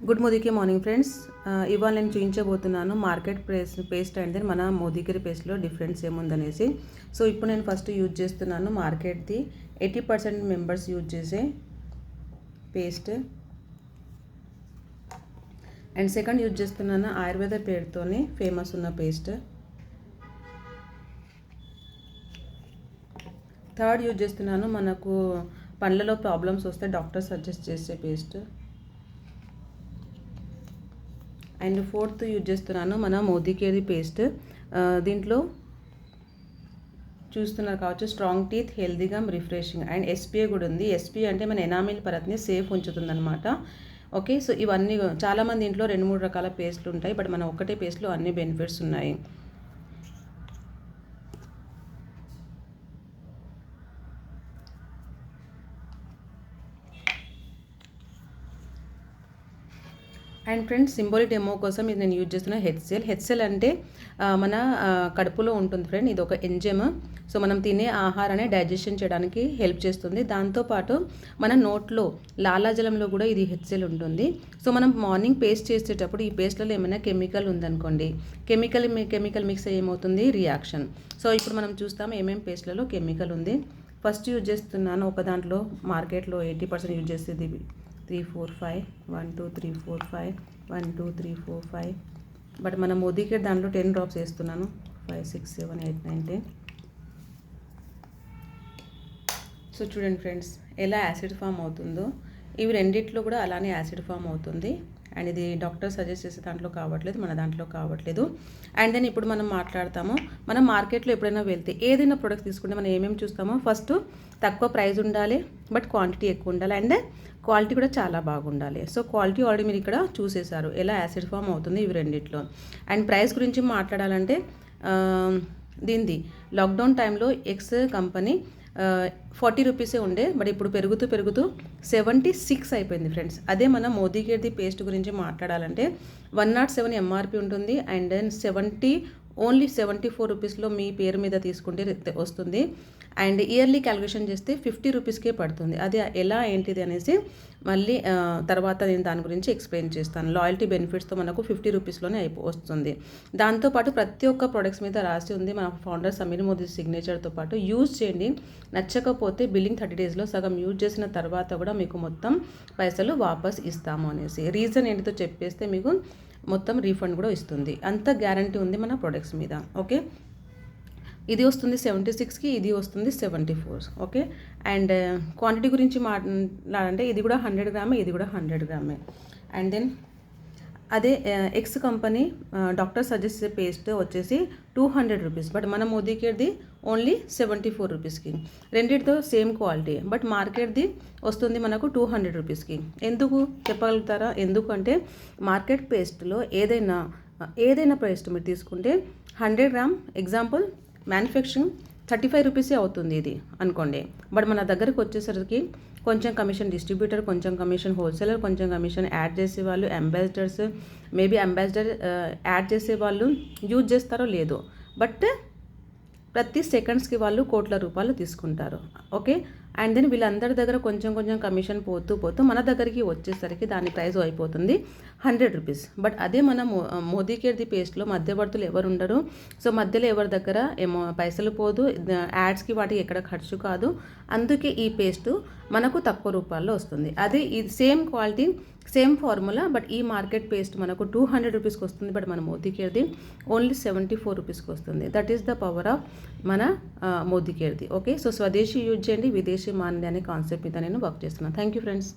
Good మోదీకి morning friends. ఇవాళ నేను చూపించబోతున్నాను మార్కెట్ పేస్ట్ అండ్ దెన్ మన మోదీకేర్ పేస్ట్లో డిఫరెన్స్ ఏముందనేసి. సో ఇప్పుడు నేను ఫస్ట్ యూజ్ చేస్తున్నాను మార్కెట్ది 80% మెంబర్స్ యూజ్ చేసే పేస్ట్, అండ్ సెకండ్ యూజ్ చేస్తున్నాను ఆయుర్వేద పేరుతోనే ఫేమస్ ఉన్న పేస్ట్. థర్డ్ యూజ్ చేస్తున్నాను మనకు పండ్లలో ప్రాబ్లమ్స్ వస్తే డాక్టర్ సజెస్ట్ చేసే పేస్ట్. అండ్ ఫోర్త్ యూజ్ చేస్తున్నాను మన మోదీకేర్ పేస్ట్. దీంట్లో చూస్తున్నారు కావచ్చు, strong teeth, healthy gum, refreshing and SPA కూడా ఉంది. ఎస్పీఏ అంటే మన ఎనామిల్ పరత్ని సేఫ్ ఉంచుతుంది అనమాట. ఓకే, సో ఇవన్నీ చాలామంది ఇంట్లో 2-3 రకాల పేస్ట్లు ఉంటాయి, బట్ మన ఒక్కటే పేస్ట్లో అన్ని బెనిఫిట్స్ ఉన్నాయి. అండ్ ఫ్రెండ్స్, సింబల్ డెమో కోసం ఇది నేను యూజ్ చేస్తున్న హెచ్సెల్ అంటే మన కడుపులో ఉంటుంది ఫ్రెండ్. ఇది ఒక ఎంజైమ్. సో మనం తినే ఆహారాన్ని డైజెషన్ చేయడానికి హెల్ప్ చేస్తుంది. దాంతోపాటు మన నోట్లో లాలాజలంలో కూడా ఇది హెచ్సెల్ ఉంటుంది. సో మనం మార్నింగ్ పేస్ట్ చేసేటప్పుడు ఈ పేస్ట్లలో ఏమైనా కెమికల్ ఉందనుకోండి, కెమికల్ మిక్స్ ఏమవుతుంది, రియాక్షన్. సో ఇప్పుడు మనం చూస్తాము ఏమేమి పేస్ట్లలో కెమికల్ ఉంది. ఫస్ట్ యూజ్ చేస్తున్నాను ఒక దాంట్లో మార్కెట్లో 80% యూజ్ చేసేది 3, 4, 5 1 2 3 4 5 1 2 3 4 5. బట్ మన మోదీకేర్ దాంట్లో 10 డ్రాప్స్ వేస్తున్నాను. 5 6 7 8 9 10. సో చూడండి ఫ్రెండ్స్ ఎలా యాసిడ్ ఫామ్ అవుతుందో. ఇవి రెండిట్లో కూడా అలానే యాసిడ్ ఫామ్ అవుతుంది. అండ్ ఇది డాక్టర్ సజెస్ట్ చేసే దాంట్లో కావట్లేదు, మన దాంట్లో కావట్లేదు. అండ్ దెన్ ఇప్పుడు మనం మాట్లాడతాము, మనం మార్కెట్లో ఎప్పుడైనా వెళ్తే ఏదైనా ప్రొడక్ట్ తీసుకుంటే మనం ఏమేమి చూస్తామో, ఫస్ట్ తక్కువ ప్రైస్ ఉండాలి, బట్ క్వాంటిటీ ఎక్కువ ఉండాలి, అండ్ క్వాలిటీ కూడా చాలా బాగుండాలి. సో క్వాలిటీ ఆల్రెడీ మీరు ఇక్కడ చూసేశారు ఎలా యాసిడ్ ఫామ్ అవుతుంది ఇవి రెండిట్లో. అండ్ ప్రైస్ గురించి మాట్లాడాలంటే దీనిది లాక్డౌన్ టైంలో ఎక్స్ కంపెనీ 40 రూపీసే ఉండే, బట్ ఇప్పుడు పెరుగుతూ 76 అయిపోయింది ఫ్రెండ్స్. అదే మన మోదీకేర్ది పేస్ట్ గురించి మాట్లాడాలంటే 107 ఎంఆర్పి ఉంటుంది. అండ్ దెన్ ఓన్లీ 74 రూపీస్లో మీ పేరు మీద తీసుకుంటే వస్తుంది. అండ్ ఇయర్లీ క్యాలిక్యులేషన్ చేస్తే 50 రూపీస్కే పడుతుంది. అది ఎలా ఏంటిది అనేసి మళ్ళీ తర్వాత నేను దాని గురించి ఎక్స్ప్లెయిన్ చేస్తాను. లాయల్టీ బెనిఫిట్స్తో మనకు 50 రూపీస్లోనే వస్తుంది. దాంతోపాటు ప్రతి ఒక్క ప్రొడక్ట్స్ మీద రాసి ఉంది మన ఫౌండర్ సమీర్ మోదీ సిగ్నేచర్తో పాటు. యూజ్ చేయండి, నచ్చకపోతే బిల్లింగ్ 30 డేస్లో సగం యూజ్ చేసిన తర్వాత కూడా మీకు మొత్తం పైసలు వాపస్ ఇస్తాము అనేసి రీజన్ ఏంటితో చెప్పేస్తే మీకు మొత్తం రీఫండ్ కూడా ఇస్తుంది. అంత గ్యారంటీ ఉంది మన ప్రొడక్ట్స్ మీద. ఓకే, ఇది వస్తుంది 76కి, ఇది వస్తుంది 74. ఓకే, అండ్ క్వాంటిటీ గురించి మాట్లాడాలంటే ఇది కూడా 100 గ్రామే, ఇది కూడా 100 గ్రామే. అండ్ దెన్ అదే ఎక్స్ కంపెనీ డాక్టర్ సజెస్ట్ చేసే పేస్ట్ వచ్చేసి 200 రూపీస్, బట్ మన మోదీకేర్ది ఓన్లీ 74 రూపీస్కి. రెండింటితో సేమ్ క్వాలిటీ, బట్ మార్కెట్ది వస్తుంది మనకు 200 రూపీస్కి. ఎందుకు చెప్పగలుగుతారా? ఎందుకంటే మార్కెట్ పేస్ట్లో ఏదైనా పేస్ట్ మీరు తీసుకుంటే 100 గ్రామ్ ఎగ్జాంపుల్ మ్యానుఫ్యాక్చరింగ్ 35 రూపీసే అవుతుంది ఇది అనుకోండి, బట్ మన దగ్గరకు వచ్చేసరికి కొంచెం కమిషన్ డిస్ట్రిబ్యూటర్, కొంచెం కమిషన్ హోల్సేలర్, కొంచెం కమిషన్ యాడ్ చేసేవాళ్ళు, అంబాసిడర్స్, మేబీ అంబాసిడర్ యాడ్ చేసేవాళ్ళు యూజ్ చేస్తారో లేదో, బట్ ప్రతి సెకండ్స్కి వాళ్ళు కోట్ల రూపాయలు తీసుకుంటారు. ఓకే, అండ్ దెన్ వీళ్ళందరి దగ్గర కొంచెం కమిషన్ పోతూ మన దగ్గరికి వచ్చేసరికి దాని ప్రైస్ అయిపోతుంది 100 రూపీస్. బట్ అదే మన మోదీకేర్ది పేస్ట్లో మధ్యవర్తులు ఎవరు ఉండరు. సో మధ్యలో ఎవరి దగ్గర ఏమో పైసలు పోదు, యాడ్స్కి వాటికి ఎక్కడ ఖర్చు కాదు. అందుకే ఈ పేస్టు మనకు తక్కువ రూపాయల్లో వస్తుంది. అదే ఇది same quality, same formula, but ఈ మార్కెట్ పేస్ట్ మనకు 200 రూపీస్కి వస్తుంది, బట్ మన మోదీకేర్ది ఓన్లీ 74 రూపీస్కి వస్తుంది. That is the power of మన మోదీకేర్ది. ఓకే, సో స్వదేశీ యూజ్ చేయండి, విదేశీ మాంద్య అనే కాన్సెప్ట్ మీద నేను వర్క్ చేస్తున్నాను. Thank you friends.